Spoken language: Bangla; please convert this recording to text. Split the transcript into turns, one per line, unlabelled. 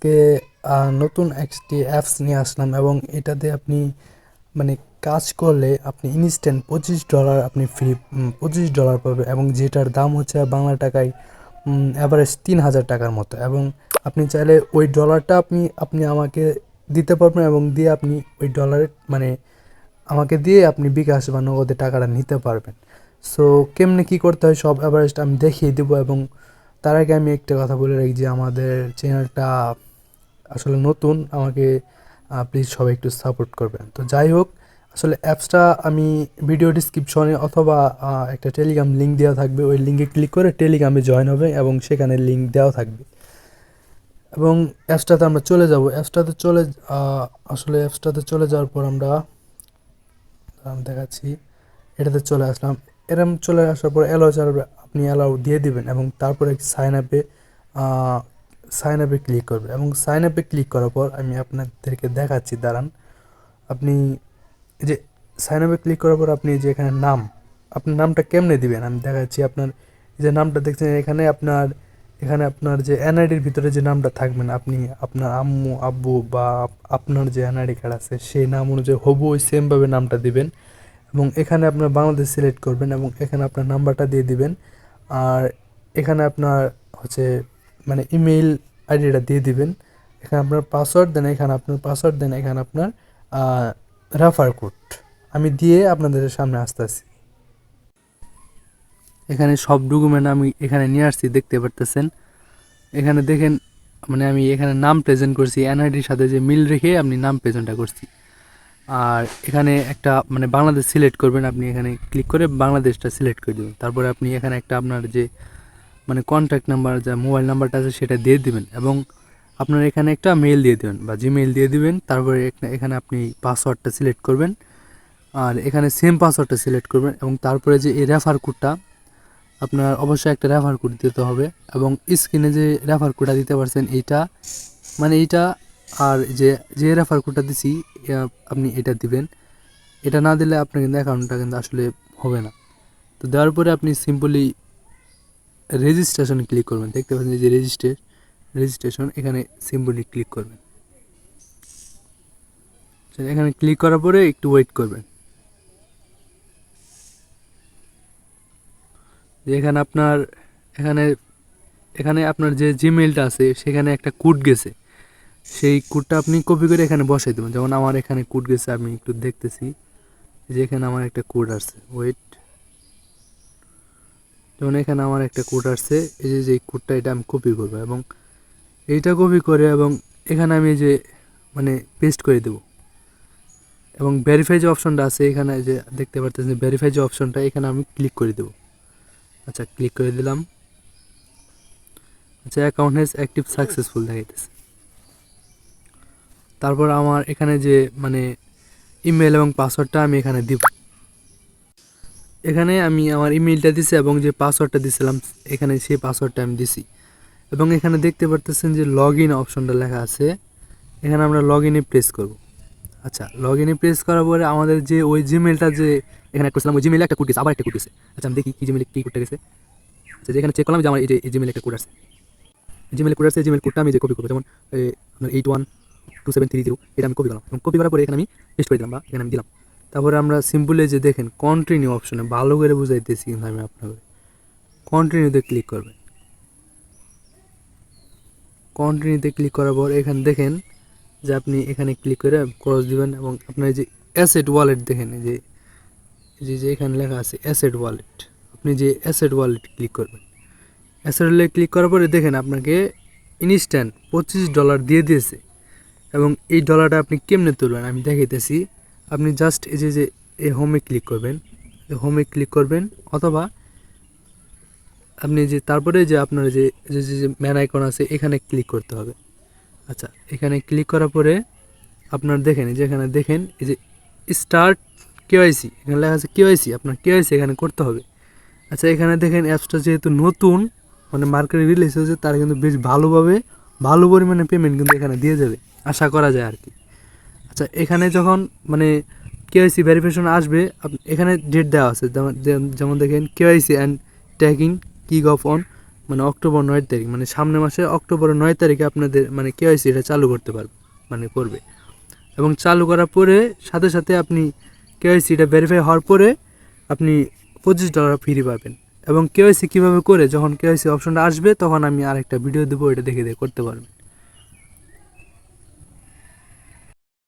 আজকে নতুন একটি অ্যাপস নিয়ে আসলাম এবং এটাতে আপনি মানে কাজ করলে আপনি ইনস্ট্যান্ট $25 আপনি ফ্রি $25 পাবে এবং যেটার দাম হচ্ছে বাংলা টাকায় অ্যাভারেজ 3,000 টাকার মতো। এবং আপনি চাইলে ওই ডলারটা আপনি আপনি আমাকে দিতে পারবেন এবং দিয়ে আপনি ওই ডলারের মানে আমাকে দিয়ে আপনি বিকাশ বা নগদে টাকাটা নিতে পারবেন। সো কেমনে কী করতে হয় সব অ্যাভারেজটা আমি দেখিয়ে দেবো। এবং তার আগে আমি একটা কথা বলে রাখি যে আমাদের চ্যানেলটা আসলে নতুন, আমাকে প্লিজ সবাই একটু সাপোর্ট করবেন। তো যাই হোক, আসলে অ্যাপসটা আমি ভিডিও ডিসক্রিপশনে অথবা একটা টেলিগ্রাম লিঙ্ক দেওয়া থাকবে, ওই লিঙ্কে ক্লিক করে টেলিগ্রামে জয়েন হবে এবং সেখানে লিঙ্ক দেওয়া থাকবে। এবং অ্যাপসটাতে আমরা চলে যাব। আসলে অ্যাপসটাতে চলে যাওয়ার পর আমরা দেখাচ্ছি, এটাতে চলে আসলাম। এরম চলে আসার পর আপনি অ্যালাউ দিয়ে দিবেন এবং তারপরে সাইন আপে ক্লিক করবে এবং সাইন আপে ক্লিক করার পর আমি আপনাদেরকে দেখাচ্ছি, দাঁড়ান। আপনি এই যে সাইন আপে ক্লিক করার পর আপনি যে এখানে আপনার নামটা কেমনে দিবেন আমি দেখাচ্ছি। আপনার যে নামটা দেখছেন এখানে আপনার যে এনআইডির ভিতরে যে নামটা থাকবেন, আপনি আপনার আম্মু আব্বু বা আপনার যে এনআইডি কার্ড আছে সেই নাম অনুযায়ী হবু ওই সেমভাবে নামটা দিবেন এবং এখানে আপনার বাংলাদেশ সিলেক্ট করবেন এবং এখানে আপনার নাম্বারটা দিয়ে দিবেন। আর এখানে আপনার হচ্ছে মানে ইমেইল আইডিটা দিয়ে দিবেন। এখানে আপনার পাসওয়ার্ড দেন, এখানে আপনার রেফার কোড আমি দিয়ে আপনাদের সামনে আসতেছি। এখানে সব ডকুমেন্ট আমি এখানে নিয়ে আসছি, দেখতে পারতেছেন। এখানে দেখেন মানে আমি এখানে নাম প্রেজেন্ট করছি, এনআইডির সাথে যে মিল রেখে আমি নাম প্রেজেন্টটা করছি। আর এখানে একটা মানে বাংলাদেশ সিলেক্ট করবেন, আপনি এখানে ক্লিক করে বাংলাদেশটা সিলেক্ট করে দেবেন। তারপরে আপনি এখানে একটা আপনার যে মানে কন্ট্যাক্ট নাম্বার যা মোবাইল নাম্বারটা আছে সেটা দিয়ে দিবেন এবং আপনার এখানে একটা মেল দিয়ে দেবেন বা জিমেইল দিয়ে দিবেন। তারপরে এখানে আপনি পাসওয়ার্ডটা সিলেক্ট করবেন আর এখানে সেম পাসওয়ার্ডটা সিলেক্ট করবেন এবং তারপরে যে এই রেফার কোডটা আপনার অবশ্যই একটা রেফার কোড দিতে হবে এবং স্ক্রিনে যে রেফার কোডটা দিতে পারছেন এইটা আর যে রেফার কোডটা দিছি আপনি এটা দিবেন। এটা না দিলে আপনার কিন্তু অ্যাকাউন্টটা কিন্তু আসলে হবে না। তো দেওয়ার পরে আপনি সিম্পলি রেজিস্ট্রেশনে ক্লিক করবেন, দেখতে পাচ্ছেন যে রেজিস্ট্রেশন, এখানে সিম্পলি ক্লিক করবেন। এখানে ক্লিক করার পরে একটু ওয়েট করবেন। এখানে আপনার যে জিমেইলটা আছে সেখানে একটা কোড গেছে, সেই কোডটা আপনি কপি করে এখানে বসাই দেবেন। যেমন আমার এখানে কোড গেছে, আমি একটু দেখতেছি যে এখানে আমার একটা কোড আসছে, যেমন এখানে আমার একটা কোড আসছে, এই যে কোডটা এটা আমি কপি করবো এবং এইটা কপি করে এবং এখানে আমি যে মানে পেস্ট করে দেবো এবং ভেরিফাই যে অপশনটা আছে এখানে যে দেখতে পারতেছেন, ভেরিফাই যে অপশনটা এখানে আমি ক্লিক করে দেবো। আচ্ছা, ক্লিক করে দিলাম। আচ্ছা, অ্যাকাউন্ট হ্যাজ অ্যাক্টিভ সাকসেসফুল দেখাইতেছে। তারপর আমার এখানে যে মানে ইমেল এবং পাসওয়ার্ডটা আমি এখানে দিব। এখানে আমি আমার ইমেলটা দিছি এবং যে পাসওয়ার্ডটা দিছিলাম এখানে সেই পাসওয়ার্ডটা আমি দিছি এবং এখানে দেখতে পারতেছেন যে লগ ইন অপশনটা লেখা আছে, এখানে আমরা লগ ইনে প্রেস করব। আচ্ছা, লগ ইনে প্রেস করার পরে আমাদের যে ওই জিমেলটা যে এখানে করছিলাম ওই জিমেলে একটা কোড গেছে, আবার একটা কোড গেছে। আচ্ছা, আমি দেখি কি জিমেলে কি কোডটা গেছে। আচ্ছা, যেখানে চেক করলাম যে আমার এই জিমেলে একটা কোড আছে, জিমেল কোডটা আমি যে কপি করবো, যেমন আপনার 812730 এটা আমি কপি করলাম এবং কপি করার পরে এখানে আমি পেস্ট করে দিলাম বা এখানে আমি দিলাম। তারপরে আমরা সিম্পলি যে দেখেন কন্টিনিউ অপশনে ভালো করে বুঝাইতেছি কিন্তু আমি আপনাকে, কন্টিনিউতে ক্লিক করবেন। কন্টিনিউতে ক্লিক করার পর এখানে দেখেন যে আপনি এখানে ক্লিক করে ক্রস দিবেন এবং আপনার যে অ্যাসেট ওয়ালেট দেখেন যে এখানে লেখা আছে অ্যাসেট ওয়ালেট, আপনি যে অ্যাসেট ওয়ালেট ক্লিক করবেন। অ্যাসেট ওয়ালেট ক্লিক করার পরে দেখেন আপনাকে ইনস্ট্যান্ট $25 দিয়ে দিয়েছে এবং এই ডলারটা আপনি কেমনে তুলবেন আমি দেখাইতেছি। আপনি জাস্ট এই হোমে ক্লিক করবেন অথবা আপনি যে তারপরে যে আপনার যে ম্যান আইকন আছে এখানে ক্লিক করতে হবে। আচ্ছা, এখানে ক্লিক করার পরে আপনার দেখেন এখানে দেখেন এই যে স্টার্ট কেওয়াইসি, এখানে লেখা আছে কেওয়াইসি, আপনার কেওয়াইসি এখানে করতে হবে। আচ্ছা, এখানে দেখেন অ্যাপসটা যেহেতু নতুন মানে মার্কেটে রিলিজ হয়েছে, তারা কিন্তু বেশ ভালো পরিমাণে পেমেন্ট কিন্তু এখানে দিয়ে যাবে আশা করা যায় আর কি। আচ্ছা, এখানে যখন মানে কেওয়াইসি ভেরিফিকেশন আসবে এখানে ডেট দেওয়া আছে, যেমন দেখেন KYC and tagging kick off on মানে অক্টোবর 9 তারিখ, মানে সামনের মাসে অক্টোবরের 9 তারিখে আপনাদের মানে কেওয়াইসি এটা চালু করতে পারবে, মানে করবে। এবং চালু করার পরে সাথে সাথে আপনি কেওয়াইসিটা ভেরিফাই হওয়ার পরে আপনি $25 ফ্রি পাবেন। এবং কেওয়াইসি কীভাবে করে, যখন কেওয়াইসি অপশনটা আসবে তখন আমি আরেকটা ভিডিও দেবো, এটা দেখে করতে পারবেন।